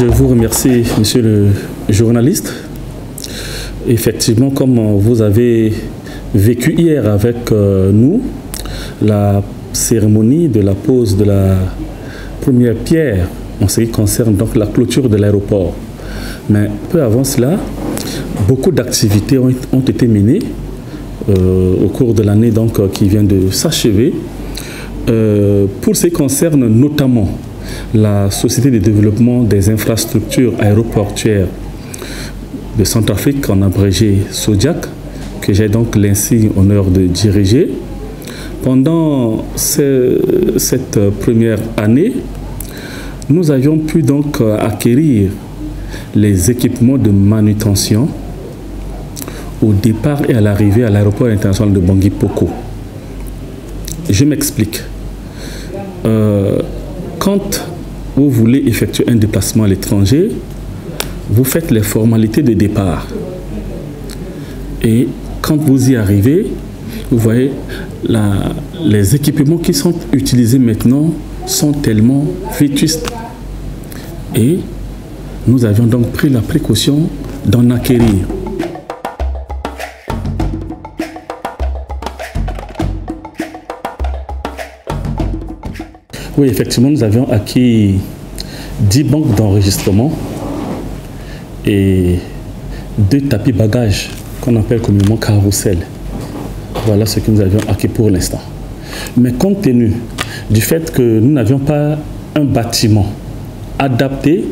Je vous remercie, monsieur le journaliste. Effectivement, comme vous avez vécu hier avec nous, la cérémonie de la pose de la première pierre en ce qui concerne donc la clôture de l'aéroport. Mais peu avant cela, beaucoup d'activités ont été menées au cours de l'année qui vient de s'achever. Pour ce qui concerne notamment la Société de développement des infrastructures aéroportuaires de Centrafrique, en abrégé SODIAC, que j'ai donc l'insigne honneur de diriger. Pendant cette première année, nous avions pu donc acquérir les équipements de manutention au départ et à l'arrivée à l'aéroport international de Bangui Poko. Je m'explique. Quand vous voulez effectuer un déplacement à l'étranger, vous faites les formalités de départ. Et quand vous y arrivez, vous voyez, les équipements qui sont utilisés maintenant sont tellement vétustes. Et nous avions donc pris la précaution d'en acquérir. Oui, effectivement, nous avions acquis 10 banques d'enregistrement et 2 tapis bagages qu'on appelle communément carrousel. Voilà ce que nous avions acquis pour l'instant. Mais compte tenu du fait que nous n'avions pas un bâtiment adapté,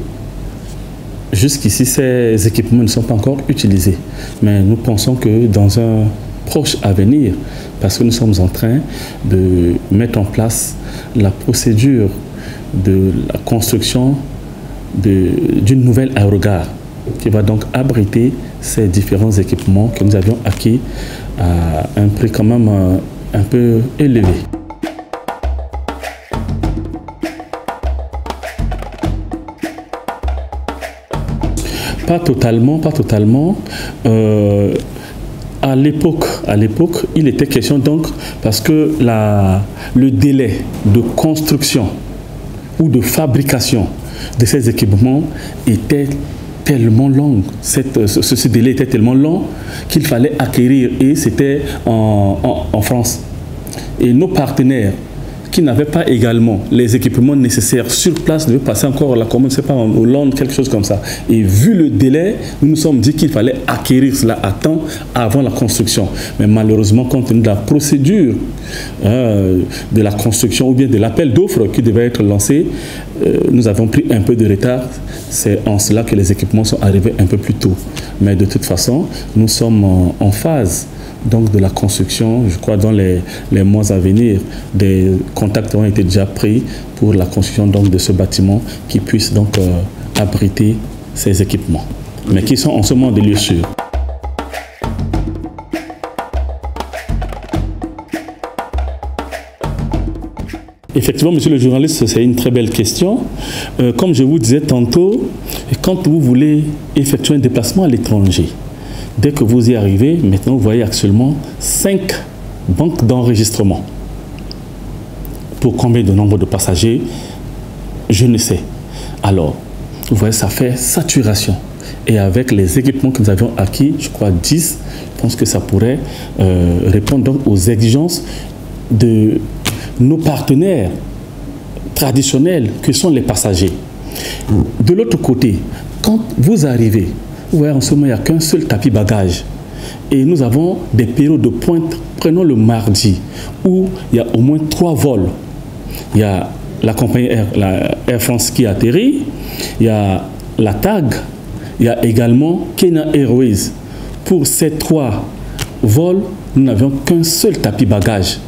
jusqu'ici ces équipements ne sont pas encore utilisés. Mais nous pensons que dans un proche avenir, parce que nous sommes en train de mettre en place la procédure de la construction d'une nouvelle aérogare qui va donc abriter ces différents équipements que nous avions acquis à un prix quand même un peu élevé. Pas totalement. À l'époque, il était question donc, parce que le délai de construction ou de fabrication de ces équipements était tellement long, ce délai était tellement long qu'il fallait acquérir, et c'était en France. Et nos partenaires qui n'avaient pas également les équipements nécessaires sur place devaient passer encore la commande, c'est pas en Hollande, quelque chose comme ça. Et vu le délai, nous nous sommes dit qu'il fallait acquérir cela à temps avant la construction. Mais malheureusement, compte tenu de la procédure de la construction ou bien de l'appel d'offres qui devait être lancé, nous avons pris un peu de retard. C'est en cela que les équipements sont arrivés un peu plus tôt. Mais de toute façon, nous sommes en phase donc de la construction. Je crois dans les mois à venir, des contacts ont été déjà pris pour la construction donc de ce bâtiment qui puisse donc abriter ces équipements, mais qui sont en ce moment des lieux sûrs. Effectivement, monsieur le journaliste, c'est une très belle question. Comme je vous disais tantôt, quand vous voulez effectuer un déplacement à l'étranger, dès que vous y arrivez, maintenant vous voyez actuellement 5 banques d'enregistrement. Pour combien de nombre de passagers, je ne sais. Alors, vous voyez, ça fait saturation. Et avec les équipements que nous avions acquis, je crois 10, je pense que ça pourrait répondre donc aux exigences de nos partenaires traditionnels que sont les passagers. De l'autre côté, quand vous arrivez, vous voyez, en ce moment, il n'y a qu'un seul tapis bagage. Et nous avons des périodes de pointe. Prenons le mardi, où il y a au moins 3 vols. Il y a la compagnie Air France qui atterrit, il y a la TAG, il y a également Kenya Airways. Pour ces 3 vols, nous n'avions qu'un seul tapis bagage.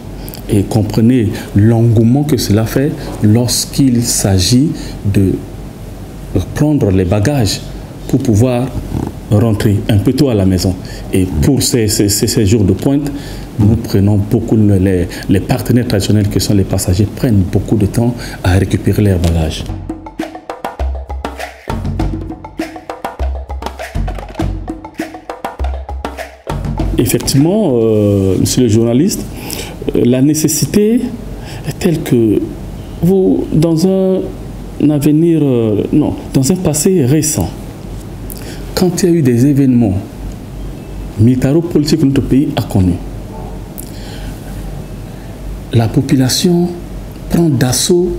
Et comprenez l'engouement que cela fait lorsqu'il s'agit de prendre les bagages pour pouvoir rentrer un peu tôt à la maison. Et pour ces jours de pointe, nous prenons beaucoup, les partenaires traditionnels que sont les passagers prennent beaucoup de temps à récupérer leurs bagages. Effectivement, monsieur le journaliste, la nécessité est telle que vous, dans un avenir, non, dans un passé récent, quand il y a eu des événements militaro-politiques que notre pays a connus, la population prend d'assaut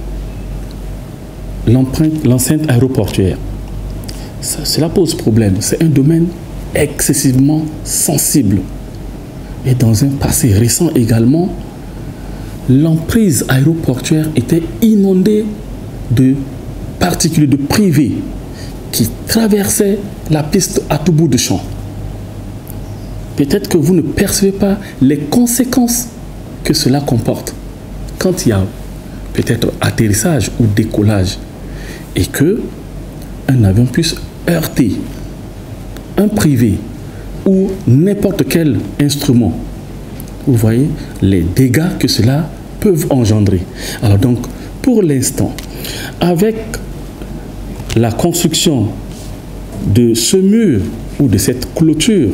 l'enceinte aéroportuaire. Cela pose problème. C'est un domaine excessivement sensible. Et dans un passé récent également, l'emprise aéroportuaire était inondée de particuliers, de privés qui traversaient la piste à tout bout de champ. Peut-être que vous ne percevez pas les conséquences que cela comporte quand il y a peut-être atterrissage ou décollage et que un avion puisse heurter un privé ou n'importe quel instrument. Vous voyez les dégâts que cela peut engendrer. Alors donc, pour l'instant, avec la construction de ce mur ou de cette clôture,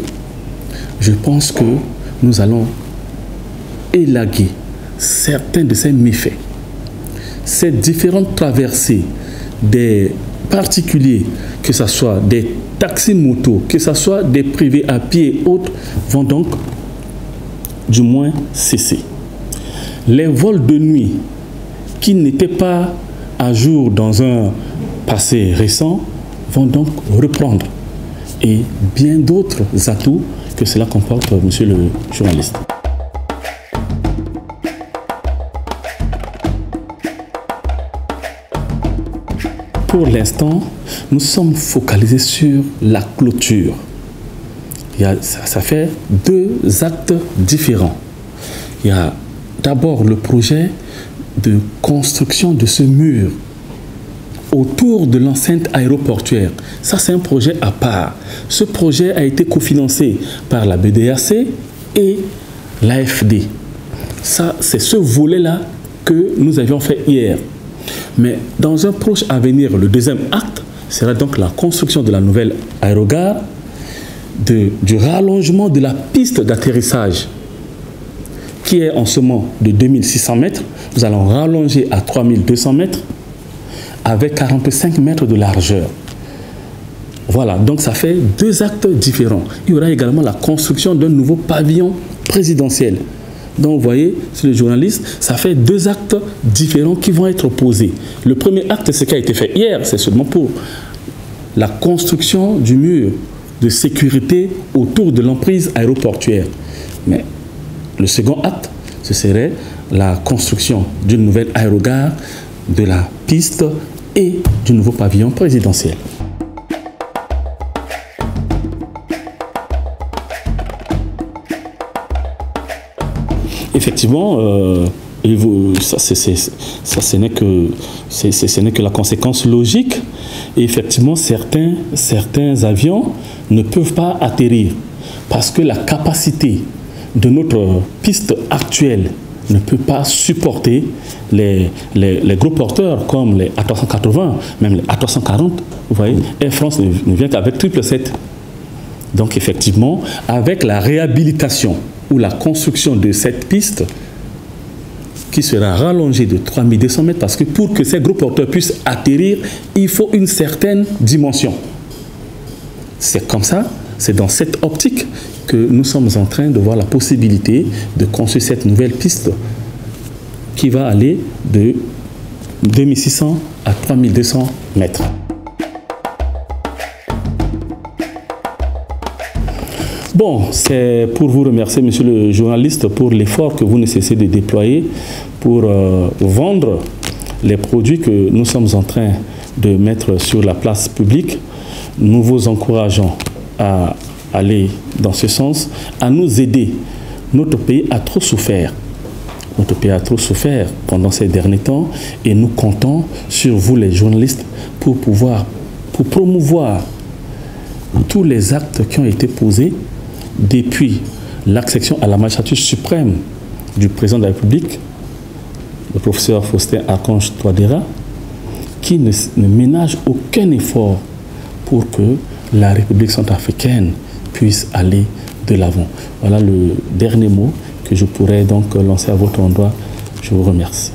je pense que nous allons élaguer certains de ces méfaits. Ces différentes traversées des particuliers, que ce soit des taxis-motos, que ce soit des privés à pied et autres, vont donc du moins cesser. Les vols de nuit qui n'étaient pas à jour dans un passé récent vont donc reprendre. Et bien d'autres atouts que cela comporte, monsieur le journaliste. Pour l'instant, nous sommes focalisés sur la clôture. Ça fait deux actes différents. Il y a d'abord le projet de construction de ce mur autour de l'enceinte aéroportuaire. Ça, c'est un projet à part. Ce projet a été cofinancé par la BDAC et l'AFD. Ça, c'est ce volet-là que nous avions fait hier. Mais dans un proche avenir, le deuxième acte sera donc la construction de la nouvelle aérogare, du rallongement de la piste d'atterrissage qui est en ce moment de 2600 mètres. Nous allons rallonger à 3200 mètres avec 45 mètres de largeur. Voilà, donc ça fait deux actes différents. Il y aura également la construction d'un nouveau pavillon présidentiel. Donc vous voyez, sur le journaliste, ça fait deux actes différents qui vont être posés. Le premier acte, c'est ce qui a été fait hier, c'est seulement pour la construction du mur de sécurité autour de l'emprise aéroportuaire. Mais le second acte, ce serait la construction d'une nouvelle aérogare, de la piste et du nouveau pavillon présidentiel. Effectivement, ça ce n'est que la conséquence logique. Et effectivement, certains avions ne peuvent pas atterrir parce que la capacité de notre piste actuelle ne peut pas supporter les gros porteurs comme les A380, même les A340. Vous voyez, Air France ne vient qu'avec 777. Donc effectivement, avec la réhabilitation ou la construction de cette piste qui sera rallongée de 3200 mètres, parce que pour que ces gros porteurs puissent atterrir, il faut une certaine dimension. C'est comme ça, c'est dans cette optique que nous sommes en train de voir la possibilité de construire cette nouvelle piste qui va aller de 2600 à 3200 mètres. Bon, c'est pour vous remercier, monsieur le journaliste, pour l'effort que vous ne cessez de déployer pour vendre les produits que nous sommes en train de mettre sur la place publique. Nous vous encourageons à aller dans ce sens, à nous aider. Notre pays a trop souffert. Notre pays a trop souffert pendant ces derniers temps et nous comptons sur vous, les journalistes, pour promouvoir tous les actes qui ont été posés depuis l'accession à la magistrature suprême du président de la République, le professeur Faustin Archange Touadéra, qui ne ménage aucun effort pour que la République centrafricaine puisse aller de l'avant. Voilà le dernier mot que je pourrais donc lancer à votre endroit. Je vous remercie.